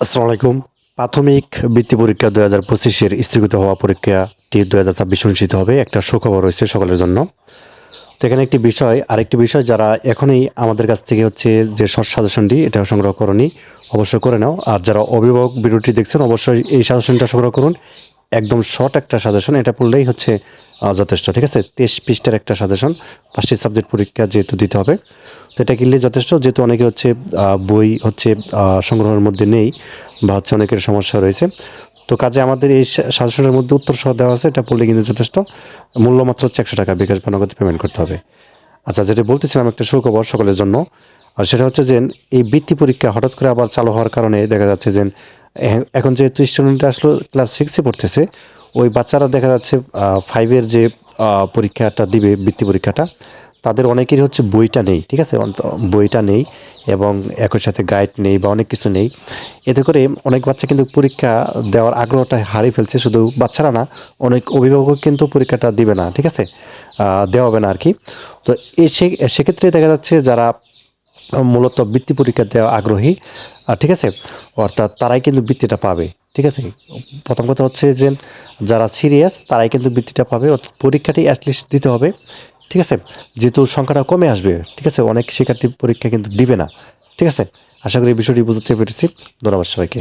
আসসালামু আলাইকুম। প্রাথমিক বৃত্তি পরীক্ষা 2025-এর স্থগিত হওয়া পরীক্ষাটি 2026 অনুষ্ঠিত হবে। একটা সুখবর রয়েছে সকলের জন্য। তো এখানে আরেকটি বিষয় যারা এখনই আমাদের কাছ থেকে হচ্ছে যে শর্ট সাজেশনটি এটা সংগ্রহ করনি অবশ্যই করে নাও। আর যারা অভিভাবক ভিডিওটি দেখছেন অবশ্যই এই সাজেশনটা সংগ্রহ করুন। একদম শর্ট একটা সাজেশন, এটা পড়লেই হচ্ছে যথেষ্ট। ঠিক আছে? 23 পৃষ্ঠার একটা সাজেশন, 5টি সাবজেক্ট পরীক্ষা যেহেতু দিতে হবে। তো এটা কিনলেই যথেষ্ট, যেহেতু অনেকে হচ্ছে বই হচ্ছে সংগ্রহের মধ্যে নেই বা হচ্ছে অনেকের সমস্যা রয়েছে। তো কাজে আমাদের এই সাজেশনের মধ্যে উত্তর সহ দেওয়া আছে, এটা পড়লে কিন্তু যথেষ্ট। মূল্য মাত্র হচ্ছে 100 টাকা, বিকাশ বা নগদে পেমেন্ট করতে হবে। আচ্ছা, যেটা বলতেছিলাম একটা সুখবর সকলের জন্য। আর সেটা হচ্ছে যে এই বৃত্তি পরীক্ষা হঠাৎ করে আবার চালু হওয়ার কারণে দেখা যাচ্ছে যে এখন যেহেতু স্টুডেন্টরা আসলে ক্লাস 6-এ পড়তেছে, ওই বাচ্চারা দেখা যাচ্ছে 5-এর যে পরীক্ষাটা দিবে, বৃত্তি পরীক্ষাটা, তাদের অনেকেরই হচ্ছে বইটা নেই। ঠিক আছে? বইটা নেই এবং একই সাথে গাইড নেই বা অনেক কিছু নেই। এতে করে অনেক বাচ্চা কিন্তু পরীক্ষা দেওয়ার আগ্রহটা হারিয়ে ফেলছে। শুধু বাচ্চারা না, অনেক অভিভাবক কিন্তু পরীক্ষাটা দিবে না। ঠিক আছে? দেওয়া হবে না আর কি। তো সেক্ষেত্রে দেখা যাচ্ছে যারা মূলত বৃত্তি পরীক্ষা দেওয়া আগ্রহী, ঠিক আছে? অর্থাৎ তারাই কিন্তু বৃত্তিটা পাবে। ঠিক আছে? প্রথম কথা হচ্ছে যে যারা সিরিয়াস তারাই কিন্তু বৃত্তিটা পাবে। অর্থাৎ পরীক্ষাটি অ্যাটলিস্ট দিতে হবে। ঠিক আছে? যেহেতু সংখ্যাটা কমে আসবে। ঠিক আছে? অনেক শিক্ষার্থী পরীক্ষা কিন্তু দিবে না। ঠিক আছে? আশা করি এই বিষয়টি বুঝতে পেরেছি। ধন্যবাদ সবাইকে।